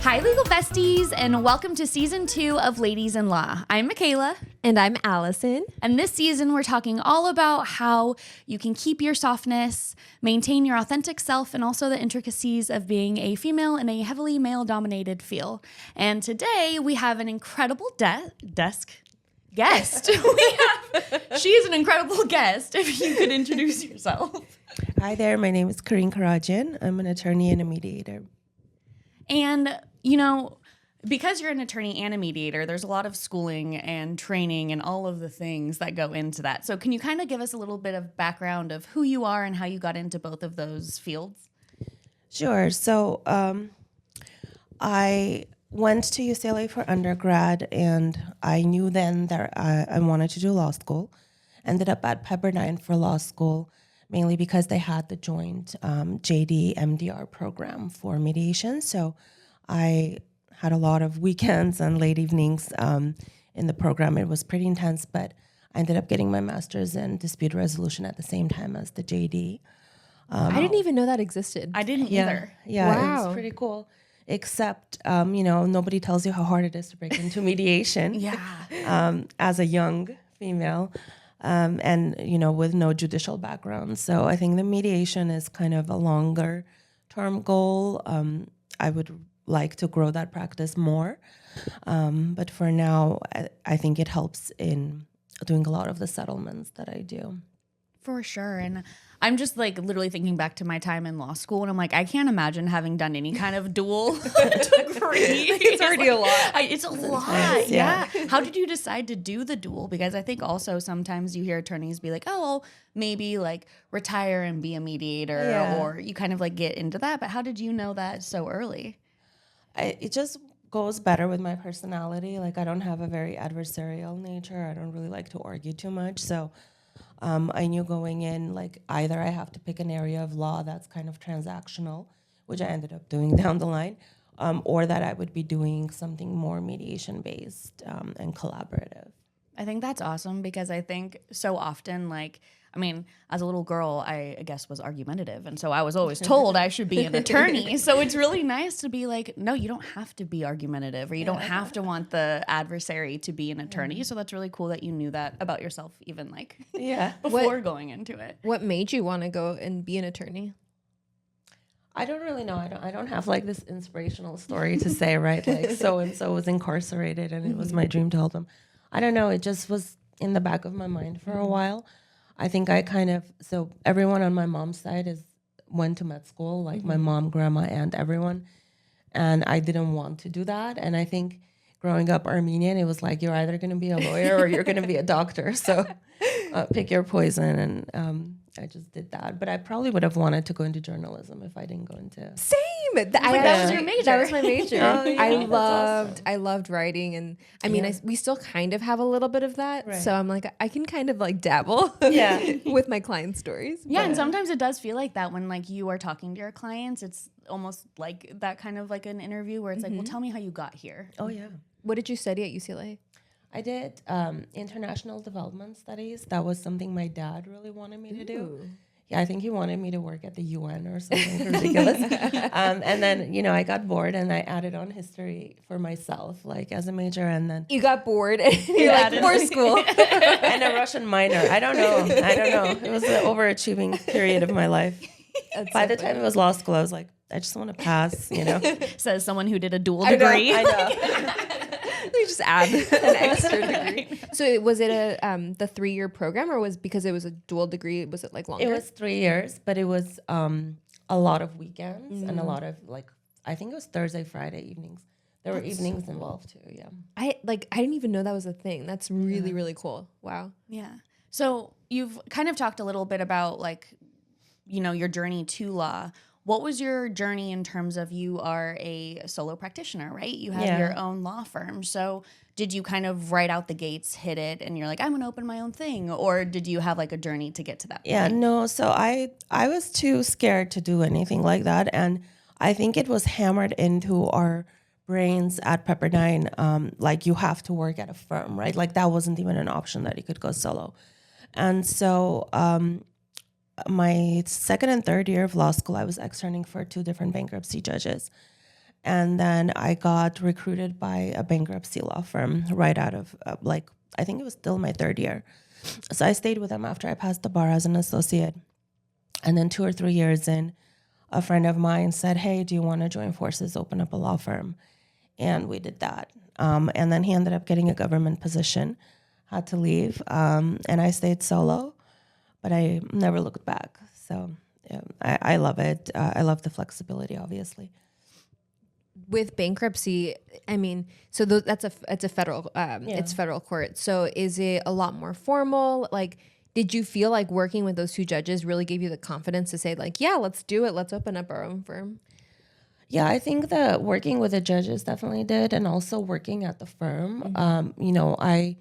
Hi, legal besties, and welcome to season 2 of Ladies in Law. I'm Michaela. And I'm Allison. And this season, we're talking all about how you can keep your softness, maintain your authentic self, and also the intricacies of being a female in a heavily male-dominated field. And today, we have an incredible guest. She is an incredible guest. If you could introduce yourself. Hi there, my name is Karine Karadjian. I'm an attorney and a mediator. And, you know, because you're an attorney and a mediator, there's a lot of schooling and training and all of the things that go into that. So can you kind of give us a little bit of background of who you are and how you got into both of those fields? Sure. So I went to UCLA for undergrad, and I knew then that I wanted to do law school. Ended up at Pepperdine for law school, mainly because they had the joint JD MDR program for mediation. So I had a lot of weekends and late evenings in the program. It was pretty intense, but I ended up getting my master's in dispute resolution at the same time as the JD. I didn't even know that existed. I didn't either. Yeah, Wow. it was pretty cool. Except, nobody tells you how hard it is to break into mediation. As a young female. And with no judicial background. So I think the mediation is kind of a longer term goal. I would like to grow that practice more. But for now, I think it helps in doing a lot of the settlements that I do. For sure. And I'm just like literally thinking back to my time in law school, and I'm like, I can't imagine having done any kind of dual degree. It's already a lot. It's a lot. Yeah. How did you decide to do the dual? Because I think also sometimes you hear attorneys be like, oh, well, maybe like retire and be a mediator, or you kind of like get into that. But how did you know that so early? It just goes better with my personality. Like, I don't have a very adversarial nature. I don't really like to argue too much. So I knew going in, like, either I have to pick an area of law that's kind of transactional, which I ended up doing down the line, or that I would be doing something more mediation-based and collaborative. I think that's awesome, because I think so often, like, I mean, as a little girl, I guess was argumentative. And so I was always told I should be an attorney. So it's really nice to be like, no, you don't have to be argumentative, or you don't have to want the adversary to be an attorney. So that's really cool that you knew that about yourself, even like before going into it. What made you want to go and be an attorney? I don't really know. I don't have like this inspirational story to say, right? Like, so-and-so was incarcerated and it was my dream to help them. I don't know. It just was in the back of my mind for a while. I think so everyone on my mom's side went to med school, like my mom, grandma, aunt, everyone. And I didn't want to do that. And I think growing up Armenian, it was like, you're either going to be a lawyer or you're going to be a doctor. So pick your poison. And I just did that. But I probably would have wanted to go into journalism if I didn't go into... Same. That was your major. That was my major. Oh, yeah, I loved writing, and I mean, we still kind of have a little bit of that. Right. So I'm like, I can kind of like dabble with my client stories. Yeah, and sometimes it does feel like that when like you are talking to your clients. It's almost like that kind of like an interview where it's like, well, tell me how you got here. Oh, yeah. What did you study at UCLA? I did international development studies. That was something my dad really wanted me to do. Yeah, I think he wanted me to work at the UN or something ridiculous. And then, I got bored and I added on history for myself, like as a major. And then You got bored and you're like, more school. and a Russian minor. I don't know. It was the overachieving period of my life. By the time it was law school, I was like, I just want to pass, Says someone who did a dual degree. I know. You just add an extra degree. So was it the 3-year program, or was because it was a dual degree? Was it like longer? It was 3 years, but it was a lot of weekends and a lot of I think it was Thursday, Friday evenings. There were evenings involved too. Yeah. I didn't even know that was a thing. That's really, really cool. Wow. Yeah. So you've kind of talked a little bit about your journey to law. What was your journey in terms of, you are a solo practitioner, right? You have your own law firm. So did you kind of right out the gates hit it and you're like, I'm going to open my own thing? Or did you have like a journey to get to that point? Yeah, no. So I was too scared to do anything like that. And I think it was hammered into our brains at Pepperdine, like you have to work at a firm, right? Like that wasn't even an option that you could go solo. And so my second and third year of law school, I was externing for 2 different bankruptcy judges. And then I got recruited by a bankruptcy law firm right out of I think it was still my third year. So I stayed with them after I passed the bar as an associate. And then 2 or 3 years in, a friend of mine said, hey, do you want to join forces, open up a law firm? And we did that. And then he ended up getting a government position, had to leave. And I stayed solo, but I never looked back. So yeah, I love it. I love the flexibility, obviously. With bankruptcy, I mean, so it's a federal, it's federal court. So is it a lot more formal? Like, did you feel like working with those two judges really gave you the confidence to say like, yeah, let's do it. Let's open up our own firm? Yeah, I think that working with the judges definitely did. And also working at the firm, I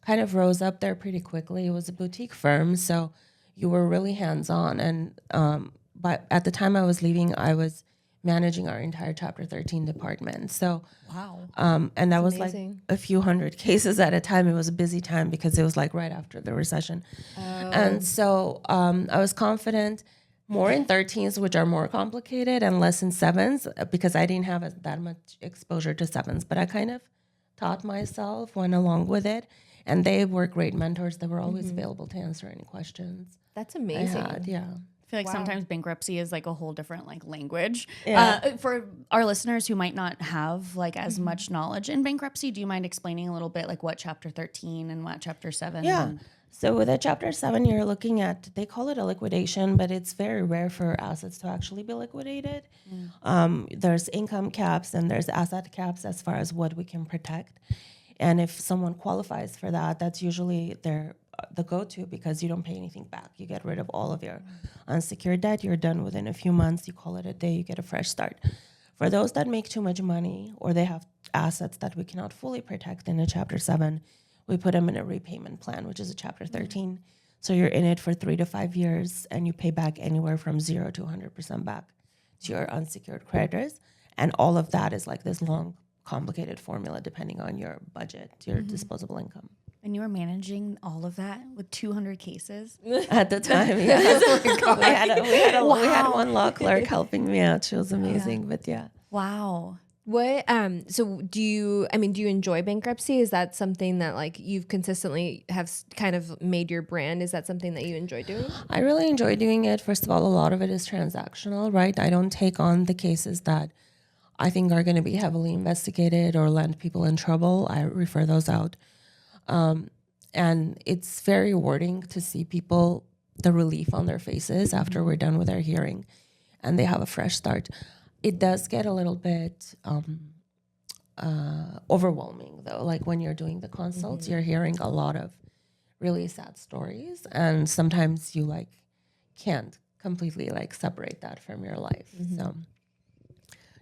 kind of rose up there pretty quickly. It was a boutique firm, so you were really hands-on. And but at the time I was leaving, I was managing our entire Chapter 13 department. So, Wow. and that was amazing. like a few hundred cases at a time. It was a busy time because it was like right after the recession. And so I was confident more in 13s, which are more complicated, and less in 7s because I didn't have that much exposure to 7s. But I kind of taught myself, went along with it. And they were great mentors. They were always available to answer any questions That's I amazing. had. Yeah. I feel like sometimes bankruptcy is like a whole different like language. Yeah. For our listeners who might not have like as much knowledge in bankruptcy, do you mind explaining a little bit like what Chapter 13 and what Chapter 7? Yeah. So with a Chapter 7, you're looking at, they call it a liquidation, but it's very rare for assets to actually be liquidated. There's income caps and there's asset caps as far as what we can protect. And if someone qualifies for that, that's usually the go-to because you don't pay anything back. You get rid of all of your unsecured debt. You're done within a few months. You call it a day. You get a fresh start. For those that make too much money or they have assets that we cannot fully protect in a Chapter 7, we put them in a repayment plan, which is a Chapter 13. So you're in it for 3 to 5 years, and you pay back anywhere from 0 to 100% back to your unsecured creditors. And all of that is like this long, complicated formula depending on your budget, your disposable income. And you were managing all of that with 200 cases? At the time, yeah. We had one law clerk helping me out. She was amazing, but yeah. Wow. What so do you enjoy bankruptcy? Is that something that like you've consistently have kind of made your brand? Is that something that you enjoy doing? I really enjoy doing it. First of all, a lot of it is transactional, right? I don't take on the cases that I think are going to be heavily investigated or land people in trouble. I refer those out. And it's very rewarding to see people, the relief on their faces after we're done with our hearing and they have a fresh start. It does get a little bit overwhelming, though. Like when you're doing the consults, you're hearing a lot of really sad stories, and sometimes you like can't completely like separate that from your life. So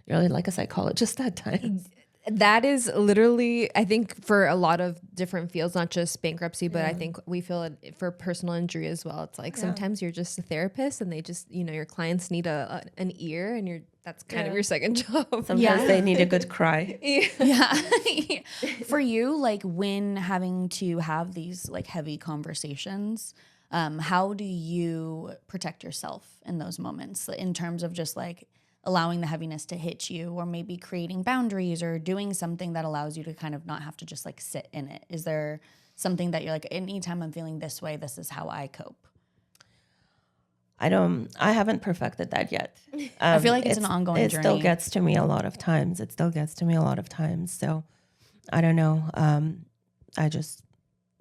you're really like a psychologist at times. That is literally, I think, for a lot of different fields, not just bankruptcy, but I think we feel it for personal injury as well. It's like sometimes you're just a therapist, and they just, your clients need an ear, and that's kind of your second job. Sometimes they need a good cry. Yeah. For you, like when having to have these like heavy conversations, how do you protect yourself in those moments in terms of just like allowing the heaviness to hit you, or maybe creating boundaries or doing something that allows you to kind of not have to just like sit in it? Is there something that you're like, anytime I'm feeling this way, this is how I cope? I haven't perfected that yet. I feel like it's an ongoing journey. It still gets to me a lot of times. So I don't know. I just,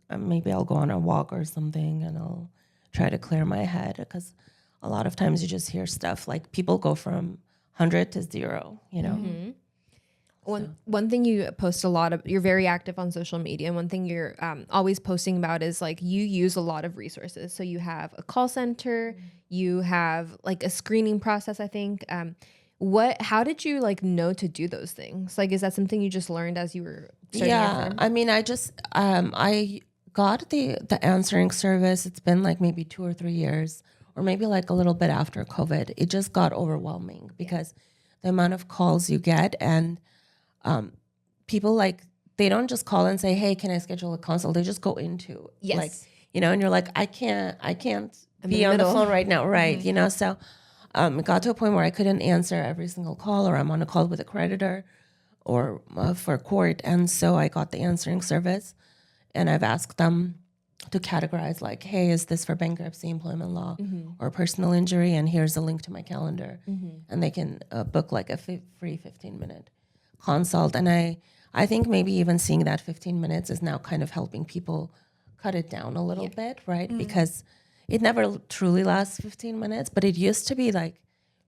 maybe I'll go on a walk or something and I'll try to clear my head, because a lot of times you just hear stuff like people go from 100 to 0, One thing you post a lot of, you're very active on social media, and one thing you're always posting about is like you use a lot of resources. So you have a call center, you have like a screening process, I think. How did you like know to do those things? Like, is that something you just learned as you were starting your firm? I mean, I just I got the answering service. It's been like maybe 2 or 3 years, or maybe like a little bit after COVID. It just got overwhelming because the amount of calls you get, and people like, they don't just call and say, hey, can I schedule a consult? They just go into like, and you're like, I can't be on the phone right now. Right. So It got to a point where I couldn't answer every single call, or I'm on a call with a creditor or for court. And so I got the answering service, and I've asked them to categorize like, hey, is this for bankruptcy, employment law, or personal injury? And here's a link to my calendar. And they can book like a free 15-minute consult. And I think maybe even seeing that 15 minutes is now kind of helping people cut it down a little bit, right? Because it never truly lasts 15 minutes, but it used to be like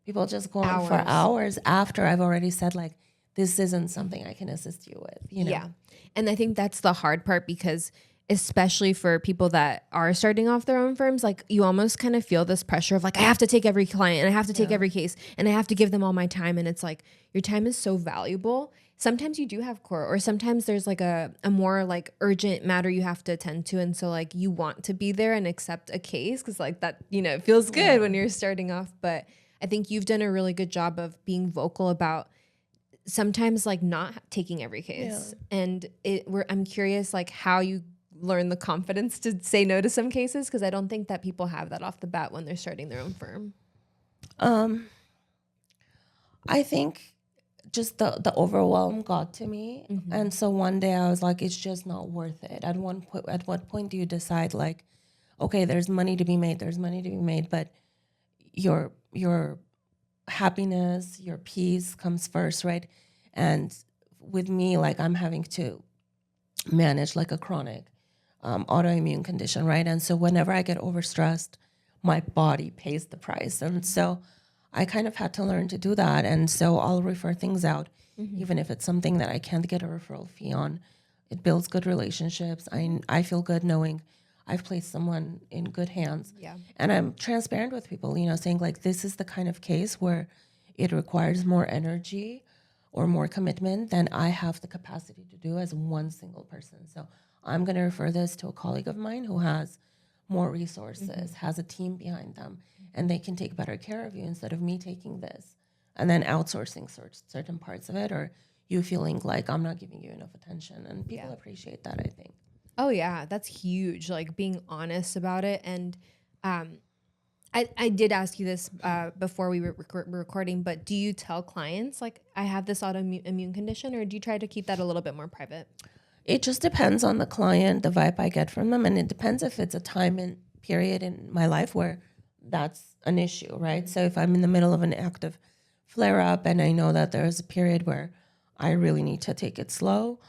people just go on for hours after I've already said like, this isn't something I can assist you with, you know? Yeah. And I think that's the hard part, because especially for people that are starting off their own firms, like you almost kind of feel this pressure of like, I have to take every client and I have to take every case and I have to give them all my time. And it's like, your time is so valuable. Sometimes you do have court, or sometimes there's like a more like urgent matter you have to attend to. And so like you want to be there and accept a case, because like that, you know, it feels good when you're starting off. But I think you've done a really good job of being vocal about sometimes like not taking every case. And I'm curious like how you learn the confidence to say no to some cases, because I don't think that people have that off the bat when they're starting their own firm. I think just the overwhelm got to me. And so one day I was like, it's just not worth it. At what point do you decide like, okay, there's money to be made, but your happiness, your peace comes first, right? And with me, like I'm having to manage like a chronic autoimmune condition, right? And so whenever I get overstressed, my body pays the price. And so I kind of had to learn to do that. And so I'll refer things out, even if it's something that I can't get a referral fee on. It builds good relationships. I feel good knowing I've placed someone in good hands. Yeah. And I'm transparent with people, you know, saying like, this is the kind of case where it requires more energy or more commitment than I have the capacity to do as one single person. So I'm going to refer this to a colleague of mine who has more resources, has a team behind them, and they can take better care of you instead of me taking this and then outsourcing certain parts of it, or you feeling like I'm not giving you enough attention. And people appreciate that, I think. Oh yeah, that's huge. Like being honest about it. And I did ask you this before we were recording, but do you tell clients like I have this autoimmune condition, or do you try to keep that a little bit more private? It just depends on the client, the vibe I get from them, and it depends if it's a time and period in my life where that's an issue, right? So if I'm in the middle of an active flare-up and I know that there's a period where I really need to take it slow,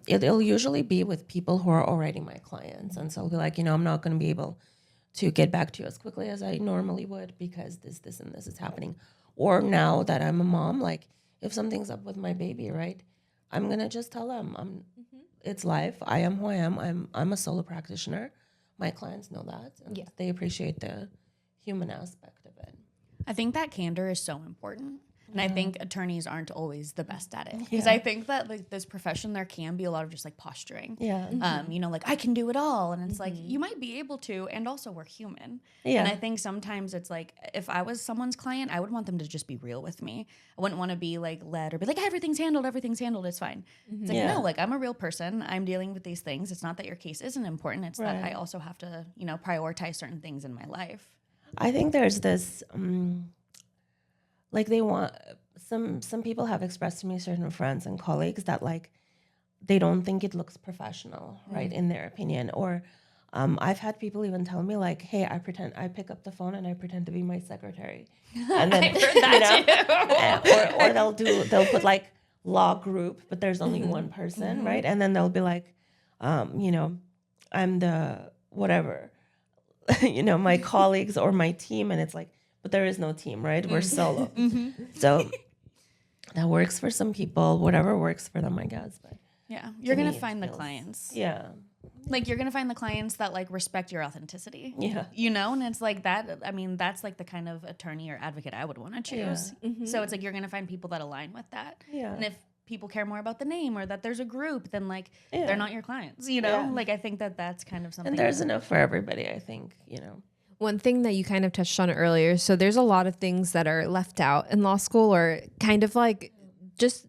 it'll usually be with people who are already my clients. And so I'll be like, you know, I'm not going to be able to get back to you as quickly as I normally would because this, and this is happening. Or now that I'm a mom, like if something's up with my baby, right, I'm going to just tell them it's life. I am who I am. I'm a solo practitioner. My clients know that. And they appreciate the human aspect of it. I think that candor is so important. And I think attorneys aren't always the best at it. Because I think that like this profession, there can be a lot of just like posturing. Yeah. You know, like I can do it all. And it's like, you might be able to, and also we're human. Yeah. And I think sometimes it's like, if I was someone's client, I would want them to just be real with me. I wouldn't want to be like led or be like, everything's handled, it's fine. It's like, no, like I'm a real person. I'm dealing with these things. It's not that your case isn't important. It's that I also have to, you know, prioritize certain things in my life. I think there's this, like they want, some people have expressed to me, certain friends and colleagues, that like they don't think it looks professional, right, in their opinion. Or I've had people even tell me like, hey, I pick up the phone and I pretend to be my secretary. And then, I've heard that or they'll put like law group, but there's only one person, right? And then they'll be like, you know, I'm the whatever, you know, my colleagues or my team. And it's like, but there is no team, right? We're solo. So that works for some people, whatever works for them, I guess. But yeah, you're going to find the clients. Yeah. Like you're going to find the clients that like respect your authenticity. Yeah. You know, and it's like that. I mean, that's like the kind of attorney or advocate I would want to choose. So it's like you're going to find people that align with that. Yeah. And if people care more about the name or that there's a group, then like they're not your clients, you know? Like I think that that's kind of something. And there's enough for everybody, I think, you know. One thing that you kind of touched on earlier, so there's a lot of things that are left out in law school or kind of like just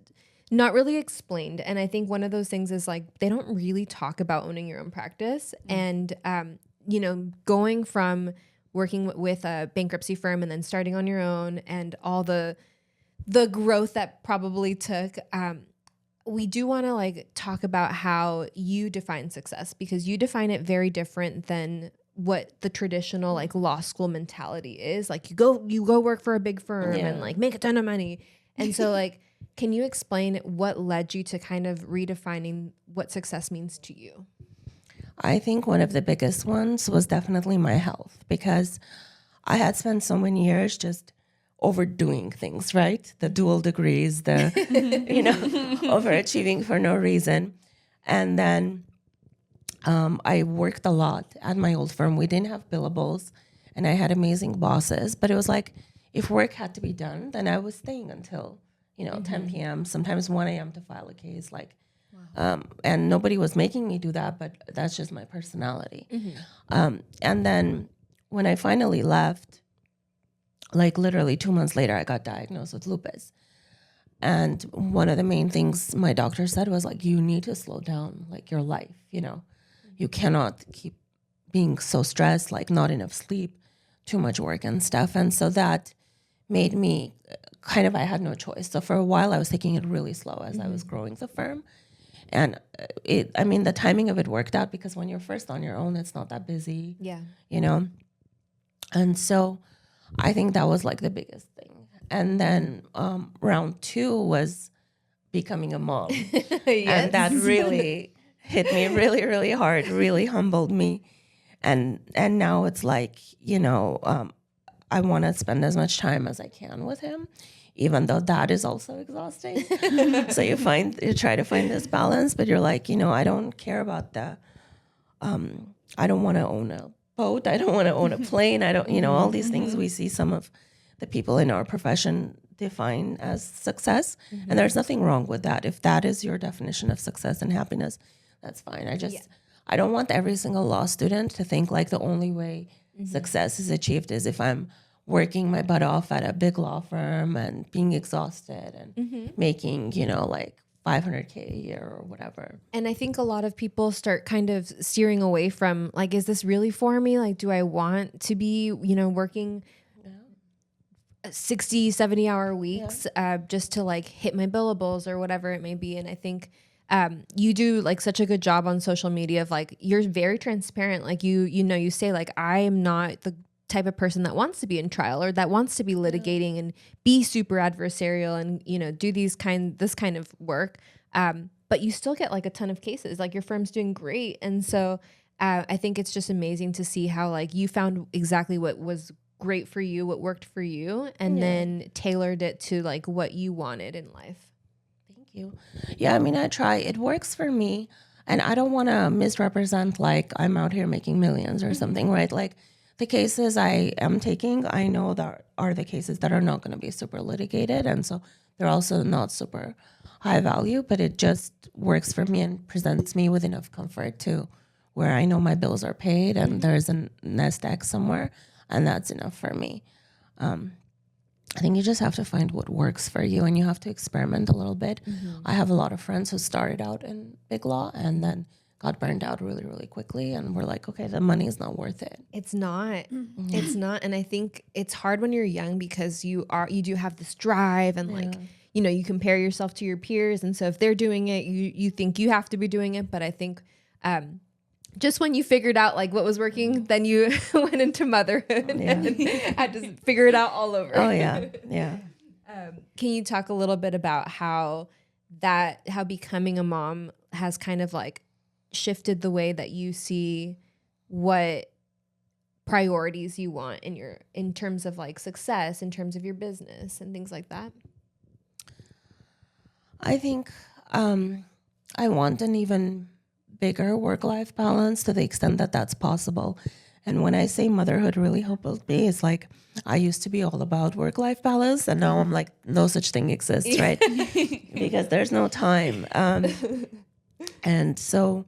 not really explained. And I think one of those things is like they don't really talk about owning your own practice. And, you know, going from working with a bankruptcy firm and then starting on your own and all the growth that probably took, we do want to like talk about how you define success, because you define it very different than what the traditional like law school mentality is. Like you go work for a big firm and like make a ton of money. And so like, can you explain what led you to kind of redefining what success means to you? I think one of the biggest ones was definitely my health, because I had spent so many years just overdoing things, right? The dual degrees, the, overachieving for no reason. And then I worked a lot at my old firm. We didn't have billables and I had amazing bosses, but it was like, if work had to be done, then I was staying until, 10 p.m., sometimes 1 a.m. to file a case. And nobody was making me do that, but that's just my personality. And then when I finally left, like literally 2 months later, I got diagnosed with lupus. And one of the main things my doctor said was like, you need to slow down like your life, you cannot keep being so stressed, like not enough sleep, too much work and stuff. And so that made me I had no choice. So for a while I was taking it really slow as I was growing the firm. And the timing of it worked out, because when you're first on your own, it's not that busy, And so I think that was like the biggest thing. And then round 2 was becoming a mom. And that really hit me really, really hard, really humbled me. And now it's like, I want to spend as much time as I can with him, even though that is also exhausting. So you try to find this balance, but you're like, I don't care about I don't want to own a boat. I don't want to own a plane. I don't, all these things we see some of the people in our profession define as success. And there's nothing wrong with that. If that is your definition of success and happiness, that's fine. I don't want every single law student to think like the only way success is achieved is if I'm working my butt off at a big law firm and being exhausted and making, like $500K a year or whatever. And I think a lot of people start kind of steering away from like, is this really for me? Like, do I want to be, working 60, 70 hour weeks just to like hit my billables or whatever it may be. And I think you do like such a good job on social media of like, you're very transparent. Like you say like, I am not the type of person that wants to be in trial or that wants to be litigating and be super adversarial and, do this kind of work. But you still get like a ton of cases, like your firm's doing great. And so I think it's just amazing to see how like you found exactly what was great for you, what worked for you, and then tailored it to like what you wanted in life. Thank you. Yeah, I try. It works for me. And I don't want to misrepresent like I'm out here making millions or something, right? Like the cases I am taking, I know that are the cases that are not going to be super litigated. And so they're also not super high value, but it just works for me and presents me with enough comfort to where I know my bills are paid and there's a nest egg somewhere. And that's enough for me. I think you just have to find what works for you and you have to experiment a little bit. I have a lot of friends who started out in big law and then got burned out really, really quickly. And we're like, okay, the money is not worth it. It's not. It's not. And I think it's hard when you're young because you do have this drive and like, you compare yourself to your peers. And so if they're doing it, you think you have to be doing it. But I think just when you figured out like what was working, then you went into motherhood and had to figure it out all over. Oh yeah. Yeah. Can you talk a little bit about how becoming a mom has kind of like shifted the way that you see what priorities you want in terms of like success, in terms of your business and things like that? I think I want an even bigger work-life balance to the extent that that's possible. And when I say motherhood really helped me, it's like I used to be all about work-life balance, and now I'm like, no such thing exists, right? Because there's no time. And so,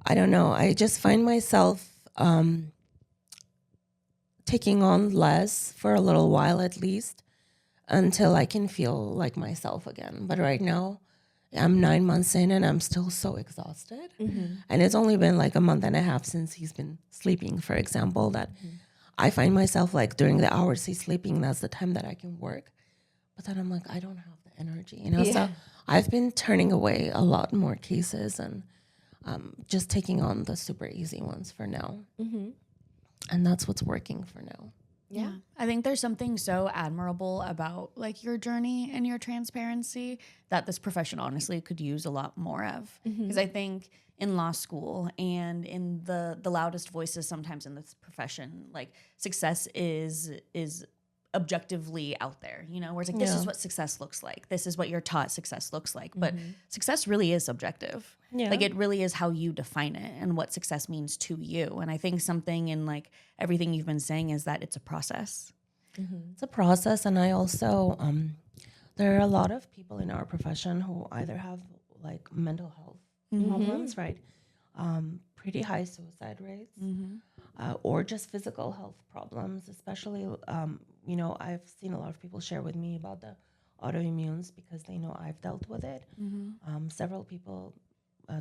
I don't know, I just find myself taking on less for a little while at least until I can feel like myself again. But right now, I'm 9 months in and I'm still so exhausted. And it's only been like a month and a half since he's been sleeping, for example, that I find myself like during the hours he's sleeping, that's the time that I can work. But then I'm like, I don't have the energy, you know? So I've been turning away a lot more cases and just taking on the super easy ones for now. And that's what's working for now. Yeah. I think there's something so admirable about like your journey and your transparency that this profession honestly could use a lot more of. Because I think in law school and in the loudest voices sometimes in this profession, like success is objectively out there, you know, where it's like, this is what success looks like. This is what you're taught success looks like. But success really is subjective. Like it really is how you define it and what success means to you. And I think something in like everything you've been saying is that it's a process. It's a process. And I also, there are a lot of people in our profession who either have like mental health problems, right? Pretty high suicide rates, or just physical health problems, especially, you know, I've seen a lot of people share with me about the autoimmunes because they know I've dealt with it. Several people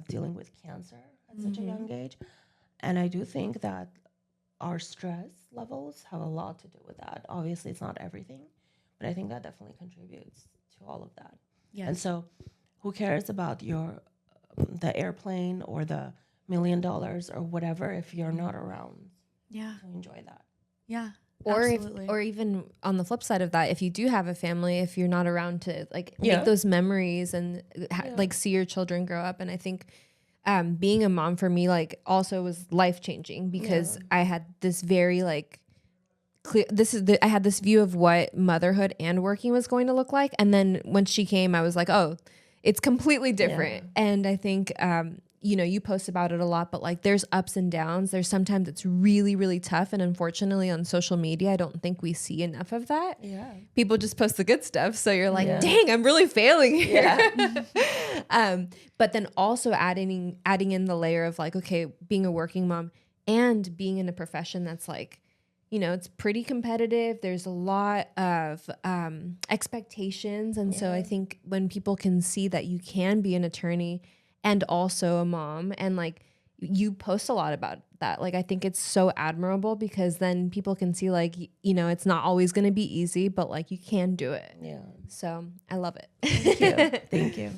dealing with cancer at such a young age. And I do think that our stress levels have a lot to do with that. Obviously, it's not everything, but I think that definitely contributes to all of that. Yes. And so who cares about the airplane or the $1 million or whatever if you're not around to enjoy that? Yeah. Or even on the flip side of that, if you do have a family, if you're not around to like make those memories and like see your children grow up. And I think being a mom for me like also was life changing because I had this very like clear, I had this view of what motherhood and working was going to look like. And then when she came, I was like, oh, it's completely different. And I think, you know, you post about it a lot, but like there's ups and downs. There's sometimes it's really, really tough. And unfortunately on social media, I don't think we see enough of that. People just post the good stuff. So you're like, dang, I'm really failing here. But then also adding in the layer of like, okay, being a working mom and being in a profession that's like, you know, it's pretty competitive. There's a lot of expectations. And so I think when people can see that you can be an attorney and also a mom, and like you post a lot about that, like I think it's so admirable because then people can see like, you know, it's not always going to be easy, but like you can do it. So I love it. Thank you.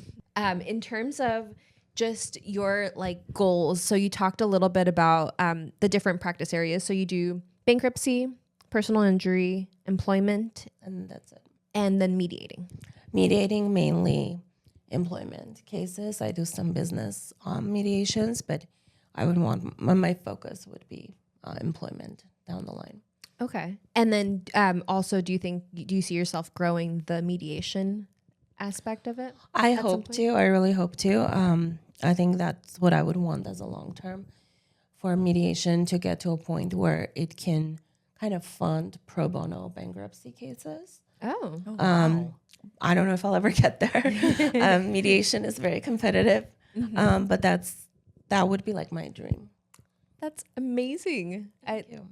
In terms of just your like goals, so you talked a little bit about the different practice areas. So you do bankruptcy, personal injury, employment, And that's it. and then mediating. Mediating mainly employment cases. I do some business mediations, but I would want my focus would be employment down the line. Okay. And then also, do you see yourself growing the mediation aspect of it? I hope to. I really hope to. I think that's what I would want as a long term for mediation to get to a point where it can kind of fund pro bono bankruptcy cases. Oh. Wow. I don't know if I'll ever get there. Mediation is very competitive, but that would be like my dream. That's amazing. Thank you.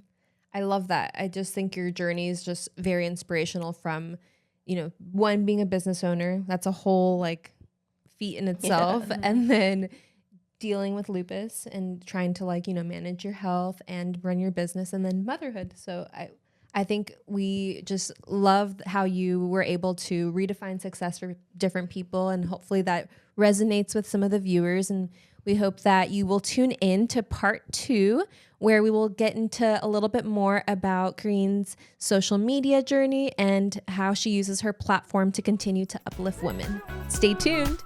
I love that. I just think your journey is just very inspirational from, you know, one, being a business owner. That's a whole like feat in itself. And then dealing with lupus and trying to like, you know, manage your health and run your business, and then motherhood. So I think we just love how you were able to redefine success for different people, and hopefully that resonates with some of the viewers. And we hope that you will tune in to part 2, where we will get into a little bit more about Karine's social media journey and how she uses her platform to continue to uplift women. Stay tuned.